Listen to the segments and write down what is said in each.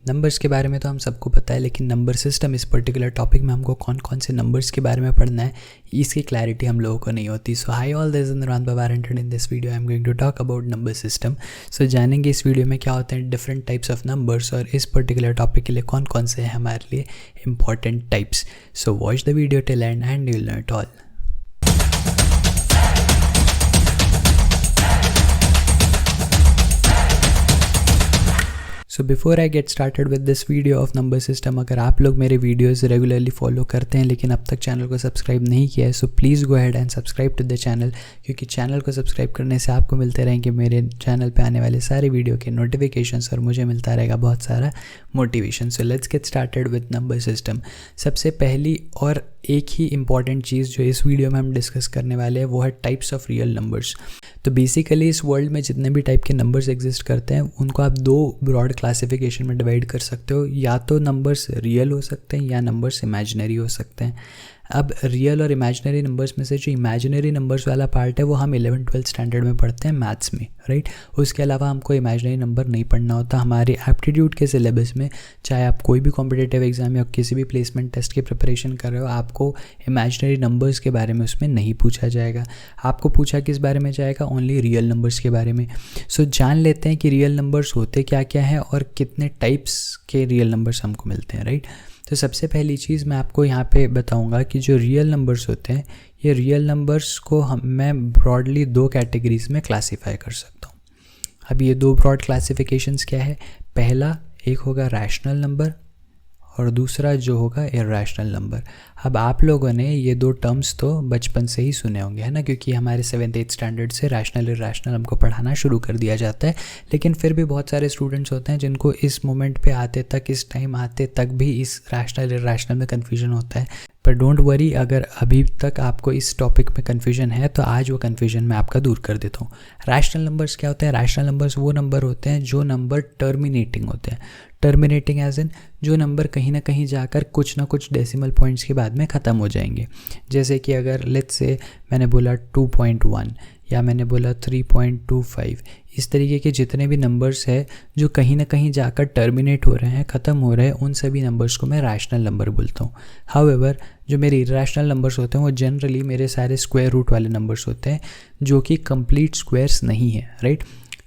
Numbers के बारे में तो हम सबको पता है, लेकिन नंबर सिस्टम इस पर्टिकुलर टॉपिक में हमको कौन कौन से नंबर्स के बारे में पढ़ना है इसकी क्लैरिटी हम लोगों को नहीं होती। So hi all, this is Nuran Babar and in this video I am going to talk about number system. So जानेंगे इस वीडियो में क्या होते हैं डिफरेंट टाइप्स ऑफ नंबर्स और इस पर्टिकुलर टॉपिक के लिए कौन कौन से हैं हमारे लिए important types. So watch the video till and you will learn it all. So before I get started with this video of number system, अगर आप लोग मेरे वीडियोस रेगुलरली फॉलो करते हैं लेकिन अब तक चैनल को सब्सक्राइब नहीं किया है, so please go ahead and subscribe to the channel, क्योंकि चैनल को सब्सक्राइब करने से आपको मिलते रहेंगे मेरे चैनल पे आने वाले सारे वीडियो के नोटिफिकेशंस और मुझे मिलता रहेगा बहुत सारा motivation. So let's get started with number system. सबसे पहली और एक ही इंपॉर्टेंट चीज़ जो इस वीडियो में हम डिस्कस करने वाले हैं वो है टाइप्स ऑफ रियल नंबर्स। तो बेसिकली इस वर्ल्ड में जितने भी टाइप के नंबर्स एग्जिस्ट करते हैं उनको आप दो ब्रॉड क्लासिफिकेशन में डिवाइड कर सकते हो, या तो नंबर्स रियल हो सकते हैं या नंबर्स इमेजिनरी हो सकते हैं। अब रियल और इमेजिनरी नंबर्स में से जो इमेजिनरी नंबर्स वाला पार्ट है वो हम 11th-12th स्टैंडर्ड में पढ़ते हैं मैथ्स में, राइट। उसके अलावा हमको इमेजिनरी नंबर नहीं पढ़ना होता हमारे एप्टीट्यूड के सिलेबस में। चाहे आप कोई भी कॉम्पिटिटिव एग्जाम या किसी भी प्लेसमेंट टेस्ट की प्रिपरेशन कर रहे हो, आपको इमेजिनरी नंबर्स के बारे में उसमें नहीं पूछा जाएगा। आपको पूछा किस बारे में जाएगा, ओनली रियल नंबर्स के बारे में। सो जान लेते हैं कि रियल नंबर्स होते क्या क्या हैं और कितने टाइप्स के रियल नंबर्स हमको मिलते हैं, राइट। तो सबसे पहली चीज़ मैं आपको यहाँ पे बताऊँगा कि जो रियल नंबर्स होते हैं, ये रियल नंबर्स को मैं ब्रॉडली दो कैटेगरीज में क्लासीफाई कर सकता हूँ। अब ये दो ब्रॉड क्लासिफिकेशंस क्या है, पहला एक होगा रैशनल नंबर और दूसरा जो होगा इरैशनल नंबर। अब आप लोगों ने ये दो टर्म्स तो बचपन से ही सुने होंगे, है ना, क्योंकि हमारे 7th-8th स्टैंडर्ड से रैशनल इरैशनल हमको पढ़ाना शुरू कर दिया जाता है। लेकिन फिर भी बहुत सारे स्टूडेंट्स होते हैं जिनको इस मोमेंट पे आते तक, इस टाइम आते तक भी इस रैशनल इरैशनल में कन्फ्यूजन होता है। पर डोंट वरी, अगर अभी तक आपको इस टॉपिक में कन्फ्यूजन है तो आज वो कन्फ्यूजन मैं आपका दूर कर देता हूँ। रैशनल नंबर्स क्या होते हैं? रैशनल नंबर्स वो नंबर होते हैं जो नंबर टर्मिनेटिंग होते हैं। टर्मिनेटिंग एज इन जो नंबर कहीं ना कहीं जाकर कुछ ना कुछ डेसिमल पॉइंट्स के बाद में ख़त्म हो जाएंगे। जैसे कि अगर लेट्स से मैंने बोला 2.1 या मैंने बोला 3.25, इस तरीके के जितने भी नंबर्स हैं जो कहीं ना कहीं जाकर टर्मिनेट हो रहे हैं, ख़त्म हो रहे हैं, उन सभी नंबर्स को मैं रैशनल नंबर बोलता हूँ। हाउएवर जो मेरे इरैशनल नंबर्स होते हैं वो जनरली मेरे सारे स्क्वायर रूट वाले नंबर्स होते हैं जो कि कंप्लीट स्क्वायर्स नहीं है, राइट।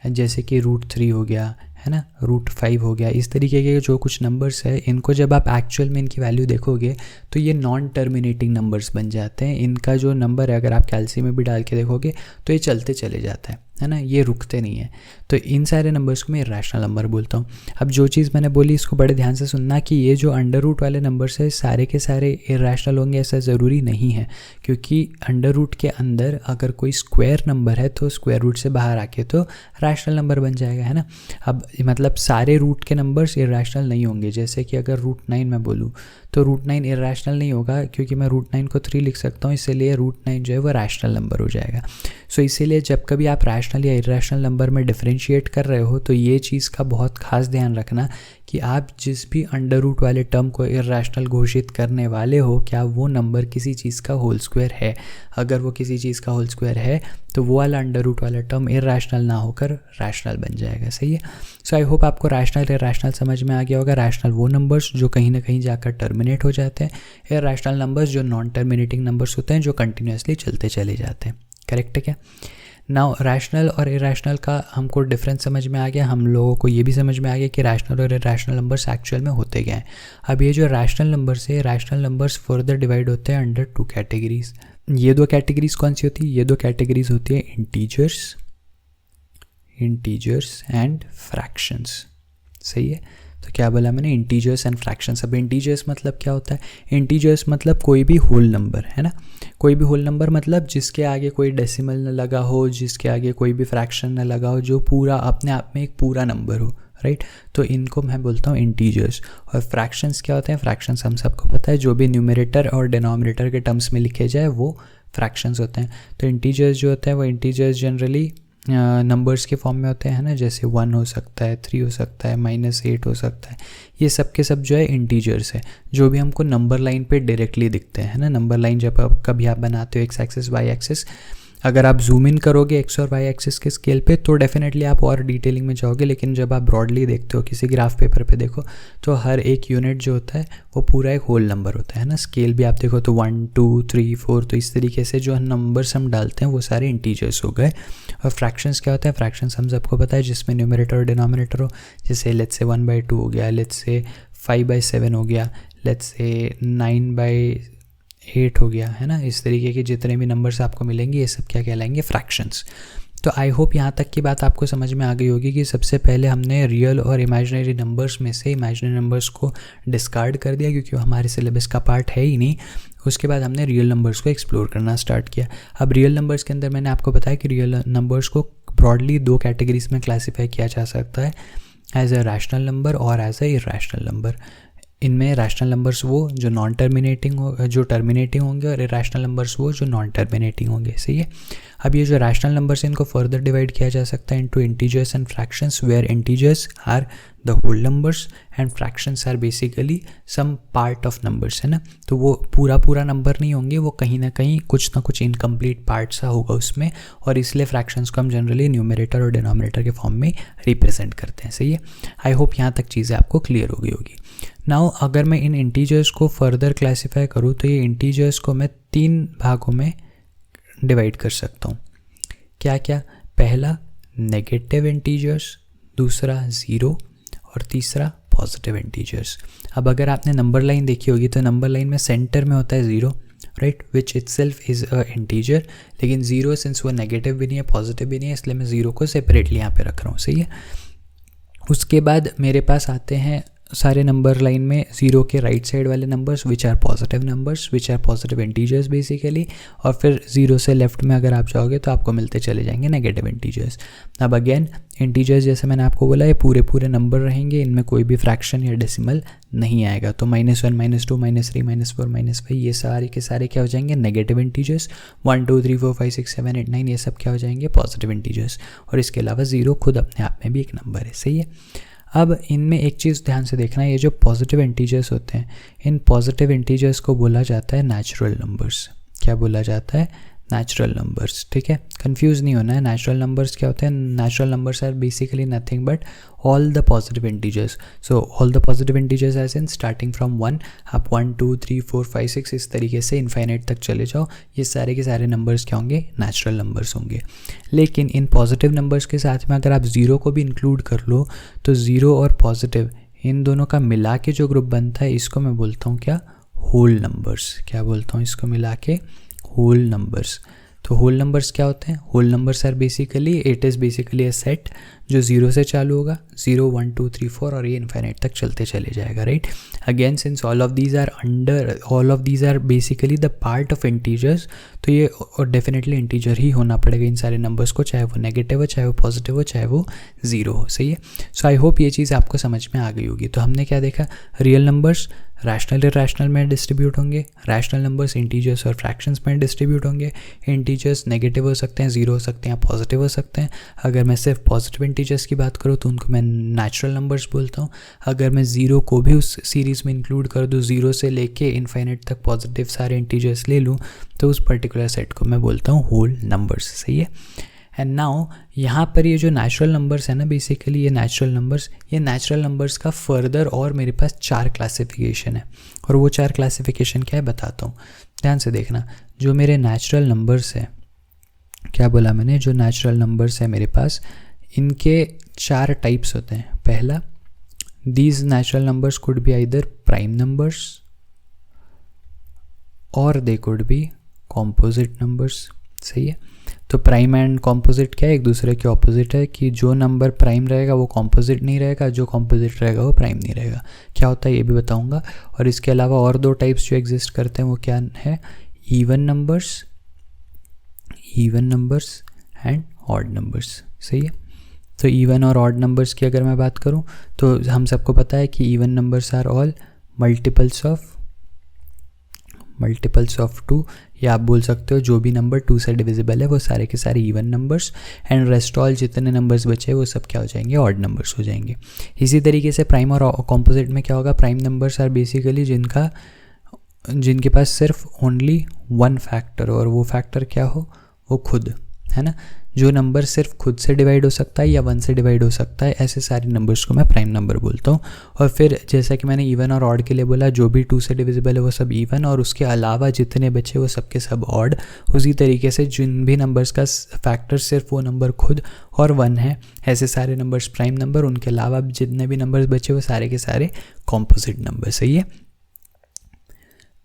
जैसे कि √3 हो गया, है ना, √5 हो गया। इस तरीके के जो कुछ नंबर्स है, इनको जब आप एक्चुअल में इनकी वैल्यू देखोगे तो ये नॉन टर्मिनेटिंग नंबर्स बन जाते हैं। इनका जो नंबर है अगर आप कैलसी में भी डाल के देखोगे तो ये चलते चले जाता है ना, ये रुकते नहीं है। तो इन सारे नंबर्स को मैं इरैशनल नंबर बोलता हूँ। अब जो चीज़ मैंने बोली इसको बड़े ध्यान से सुनना कि ये जो अंडर रूट वाले नंबर्स है सारे के सारे इरैशनल होंगे ऐसा ज़रूरी नहीं है, क्योंकि अंडर रूट के अंदर अगर कोई स्क्वायर नंबर है तो स्क्वायर रूट से बाहर आके तो रैशनल नंबर बन जाएगा, है ना। अब मतलब सारे रूट के नंबर्स इरैशनल नहीं होंगे। जैसे कि अगर √9 मैं बोलूँ तो √9 इरैशनल नहीं होगा, क्योंकि मैं √9 को 3 लिख सकता हूँ, इसलिए √9 जो है वो रैशनल नंबर हो जाएगा। सो इसीलिए जब कभी आप रैशनल या इरैशनल नंबर में डिफरेंशिएट कर रहे हो तो ये चीज़ का बहुत खास ध्यान रखना कि आप जिस भी अंडर रूट वाले टर्म को इरैशनल घोषित करने वाले हो, क्या वो नंबर किसी चीज़ का होल स्क्वायर है। अगर वो किसी चीज़ का होल स्क्वायर है तो वो वाला अंडर रूट वाला टर्म इरैशनल ना होकर रैशनल बन जाएगा, सही है। सो आई होप आपको रैशनल इरैशनल समझ में आ गया होगा। रैशनल वो नंबर्स जो कहीं ना कहीं जाकर टर्मिनेट हो जाते हैं, इरैशनल नंबर्स जो नॉन टर्मिनेटिंग नंबर्स होते हैं जो कंटिन्यूसली चलते चले जाते हैं। करेक्ट है क्या? नाउ रैशनल और इरैशनल का हमको डिफरेंस समझ में आ गया। हम लोगों को ये भी समझ में आ गया कि रैशनल और इरैशनल नंबर्स एक्चुअल में होते क्या हैं। अब ये जो रैशनल नंबर्स है, रैशनल नंबर्स फर्दर डिवाइड होते हैं अंडर 2 कैटेगरीज। ये दो कैटेगरीज कौन सी होती है? ये दो कैटेगरीज होती है इंटीजर्स एंड फ्रैक्शंस, सही है। तो क्या बोला मैंने? Integers and fractions. अब इंटीजर्स मतलब क्या होता है? इंटीजर्स मतलब कोई भी होल नंबर, है ना। कोई भी होल नंबर मतलब जिसके आगे कोई डेसिमल न लगा हो, जिसके आगे कोई भी फ्रैक्शन न लगा हो, जो पूरा अपने आप में एक पूरा नंबर हो, राइट। तो इनको मैं बोलता हूँ इंटीजर्स। और फ्रैक्शंस क्या होते हैं? फ्रैक्शंस हम सबको पता है, जो भी न्यूमरेटर और डिनोमिनेटर के टर्म्स में लिखे जाए वो फ्रैक्शंस होते हैं। तो इंटीजर्स जो होते हैं वो इंटीजर्स जनरली नंबर्स के फॉर्म में होते हैं ना, जैसे 1 हो सकता है, 3 हो सकता है, -8 हो सकता है। ये सब के सब जो है इंटीजर्स है, जो भी हमको नंबर लाइन पे डायरेक्टली दिखते हैं, है ना। नंबर लाइन जब कभी आप बनाते हो एक्स एक्सिस वाई एक्सिस, अगर आप जूम इन करोगे एक्स और वाई एक्सिस के स्केल पे तो डेफिनेटली आप और डिटेलिंग में जाओगे, लेकिन जब आप ब्रॉडली देखते हो किसी ग्राफ पेपर पे देखो तो हर एक यूनिट जो होता है वो पूरा एक होल नंबर होता है ना। स्केल भी आप देखो तो 1 2 3 4, तो इस तरीके से जो नंबर्स हम डालते हैं वो सारे इंटीजर्स हो गए। और फ्रैक्शंस क्या होता है, फ्रैक्शंस हम सबको पता है जिसमें न्यूमरेटर और डिनोमिनेटर हो, जैसे लेट्स से 1/2 हो गया, लेट्स से 5/7 हो गया, लेट्स से 9/8 हो गया, है ना। इस तरीके के जितने भी नंबर्स आपको मिलेंगे ये सब क्या कहलाएंगे, फ्रैक्शंस। तो आई होप यहाँ तक की बात आपको समझ में आ गई होगी कि सबसे पहले हमने रियल और इमेजिनरी नंबर्स में से इमेजिनरी नंबर्स को डिस्कार्ड कर दिया क्योंकि वो हमारे सिलेबस का पार्ट है ही नहीं। उसके बाद हमने रियल नंबर्स को एक्सप्लोर करना स्टार्ट किया। अब रियल नंबर्स के अंदर मैंने आपको बताया कि रियल नंबर्स को ब्रॉडली 2 कैटेगरीज में क्लासीफाई किया जा सकता है, एज अ रैशनल नंबर और एज अ इरैशनल नंबर। इनमें रैशनल नंबर्स वो जो नॉन टर्मिनेटिंग जो टर्मिनेटिंग होंगे और इरैशनल नंबर्स वो जो नॉन टर्मिनेटिंग होंगे, सही है। अब ये जो रैशनल नंबर्स हैं इनको फर्दर डिवाइड किया जा सकता है into integers and fractions, where integers are the whole numbers and fractions are basically some part of numbers, है ना। तो वो पूरा नंबर नहीं होंगे, वो कहीं ना कुछ इनकम्प्लीट पार्ट सा होगा उसमें, और इसलिए फ्रैक्शंस को हम जनरली न्यूमरेटर और डिनोमिनेटर के फॉर्म में रिप्रेजेंट करते हैं, सही है। आई होप यहाँ तक चीज़ें आपको क्लियर हो गई होगी। नाउ अगर मैं इन इंटीजर्स को फर्दर क्लासीफाई करूँ तो ये इंटीजर्स को मैं 3 भागों में डिवाइड कर सकता हूँ। क्या क्या, पहला नेगेटिव इंटीजर्स, दूसरा ज़ीरो और तीसरा पॉजिटिव इंटीजर्स। अब अगर आपने नंबर लाइन देखी होगी तो नंबर लाइन में सेंटर में होता है zero, right, which itself is a integer, लेकिन ज़ीरो सिंस वो नेगेटिव भी नहीं है पॉजिटिव भी नहीं है इसलिए मैं ज़ीरो को सेपरेटली यहाँ पे रख रहा हूँ, सही है। उसके बाद मेरे पास आते हैं सारे नंबर लाइन में ज़ीरो के राइट साइड वाले numbers which are positive numbers, which are positive integers basically, और फिर ज़ीरो से लेफ्ट में अगर आप जाओगे तो आपको मिलते चले जाएंगे नेगेटिव इंटीजर्स। अब अगेन इंटीजर्स जैसे मैंने आपको बोला ये पूरे नंबर रहेंगे, इनमें कोई भी फ्रैक्शन या डेसिमल नहीं आएगा। तो -1 -2 -3 -4 -5 ये सारे के सारे क्या हो जाएंगे, नेगेटिव इंटीजर्स। 1 2 3 4 5 6 7 8 9 ये सब क्या हो जाएंगे, पॉजिटिव इंटीजर्स। और इसके अलावा ज़ीरो खुद अपने आप में भी एक नंबर है, सही है। अब इनमें एक चीज़ ध्यान से देखना, ये जो पॉजिटिव इंटीजर्स होते हैं इन पॉजिटिव इंटीजर्स को बोला जाता है नेचुरल नंबर्स। क्या बोला जाता है, नेचुरल नंबर्स, ठीक है। कंफ्यूज नहीं होना है, नेचुरल नंबर्स क्या होते हैं, natural numbers are basically nothing but all the positive integers. So all the positive integers as in starting from 1, आप 1 2 3 4 5 6 इस तरीके से इनफाइनाइट तक चले जाओ, ये सारे के सारे नंबर्स क्या होंगे, नेचुरल नंबर्स होंगे। लेकिन इन पॉजिटिव नंबर्स के साथ में अगर आप ज़ीरो को भी इंक्लूड कर लो तो ज़ीरो और पॉजिटिव इन दोनों का मिला के जो ग्रुप बनता है इसको मैं बोलता हूँ क्या, होल नंबर्स। क्या बोलता हूँ इसको मिला के, होल नंबर्स। तो होल नंबर्स क्या होते हैं, whole numbers are basically it is basically a set जो ज़ीरो से चालू होगा, 0 1 2 3 4 और ये इनफाइनाइट तक चलते चले जाएगा, right. Again since all of these are basically the part of integers, तो ये डेफिनेटली इंटीजर ही होना पड़ेगा इन सारे नंबर्स को, चाहे वो नेगेटिव हो, चाहे वो पॉजिटिव हो, चाहे वो ज़ीरो हो, सही है। सो आई होप ये चीज़ आपको समझ में आ गई होगी। तो हमने क्या देखा, रियल नंबर्स रैशनल इरैशनल में डिस्ट्रीब्यूट होंगे, रैशनल नंबर्स इंटीजर्स और फ्रैक्शंस में डिस्ट्रीब्यूट होंगे। इंटीजर्स नेगेटिव हो सकते हैं, ज़ीरो हो सकते हैं, पॉजिटिव हो सकते हैं। अगर मैं सिर्फ पॉजिटिव इंटीजर्स की बात करूँ तो उनको मैं नेचुरल नंबर्स बोलता हूँ। अगर मैं ज़ीरो को भी उस सीरीज़ में इंक्लूड कर दूँ, ज़ीरो से लेके इनफाइनाइट तक पॉजिटिव सारे इंटीजर्स ले लूँ, तो उस पर्टिकुलर सेट को मैं बोलता हूँ होल नंबर्स, सही है। एंड नाउ यहाँ पर ये जो नेचुरल नंबर्स है ना, बेसिकली ये नेचुरल नंबर्स का फर्दर और मेरे पास 4 क्लासिफिकेशन है, और वो 4 क्लासिफिकेशन क्या है बताता हूँ, ध्यान से देखना। जो मेरे नेचुरल नंबर्स है, क्या बोला मैंने, जो नेचुरल नंबर्स है मेरे पास, इनके 4 टाइप्स होते हैं। पहला, these natural numbers could be either prime numbers और they could be composite numbers, सही है। तो प्राइम एंड कॉम्पोजिट क्या है, एक दूसरे के ऑपोजिट है, कि जो नंबर प्राइम रहेगा वो कॉम्पोजिट नहीं रहेगा, जो कॉम्पोजिट रहेगा वो प्राइम नहीं रहेगा। क्या होता है ये भी बताऊंगा। और इसके अलावा और 2 टाइप्स जो एग्जिस्ट करते हैं वो क्या है, even numbers and odd numbers, सही है। तो इवन और ऑड नंबर्स की अगर मैं बात करूं तो हम सबको पता है कि even numbers are all multiples of 2, या आप बोल सकते हो जो भी नंबर 2 से डिविजिबल है वो सारे के सारे even numbers, and rest all जितने नंबर्स बचे वो सब क्या हो जाएंगे, ऑड नंबर्स हो जाएंगे। इसी तरीके से प्राइम और कॉम्पोजिट में क्या होगा, प्राइम नंबर्स आर बेसिकली जिनके पास सिर्फ ओनली 1 फैक्टर हो, और वो फैक्टर क्या हो, वो खुद, है ना। जो नंबर सिर्फ खुद से डिवाइड हो सकता है या 1 से डिवाइड हो सकता है, ऐसे सारे नंबर्स को मैं प्राइम नंबर बोलता हूँ। और फिर जैसा कि मैंने इवन और ऑड के लिए बोला, जो भी 2 से डिविजिबल है वो सब इवन, और उसके अलावा जितने बचे वो सब के सब ऑड। उसी तरीके से जिन भी नंबर्स का फैक्टर सिर्फ वो नंबर खुद और 1 है, ऐसे सारे नंबर्स प्राइम नंबर। उनके अलावा जितने भी नंबर्स बचे वो सारे के सारे कॉम्पोजिट नंबर। सही है।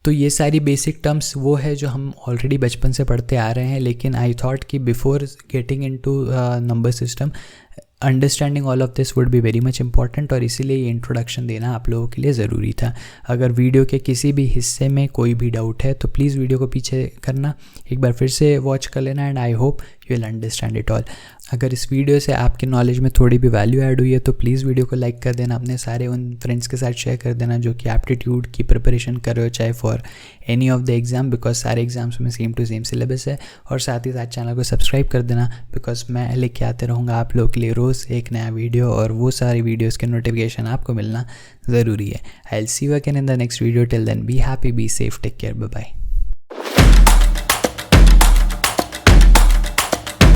तो ये सारी बेसिक टर्म्स वो है जो हम ऑलरेडी बचपन से पढ़ते आ रहे हैं, लेकिन आई थॉट कि before getting into number system understanding all of this would be very much important, और इसीलिए ये इंट्रोडक्शन देना आप लोगों के लिए ज़रूरी था। अगर वीडियो के किसी भी हिस्से में कोई भी डाउट है तो प्लीज़ वीडियो को पीछे करना, एक बार फिर से वॉच कर लेना, and I hope you will understand it all. अगर इस वीडियो से आपके नॉलेज में थोड़ी भी वैल्यू ऐड हुई है तो प्लीज़ वीडियो को लाइक कर देना, अपने सारे उन फ्रेंड्स के साथ शेयर कर देना जो कि एप्टीट्यूड की प्रिपरेशन कर रहे हो, चाहे for any of the exam, because सारे एग्जाम्स में सेम टू सेम सिलेबस है। और साथ ही साथ चैनल को सब्सक्राइब कर देना, बिकॉज मैं लेके आते रहूँगा आप लोगों के लिए रोज़ एक नया वीडियो, और वो सारी वीडियोज़ के नोटिफिकेशन आपको मिलना ज़रूरी है। I will see you again in the next video. Till then be happy, be safe, take care, bye bye.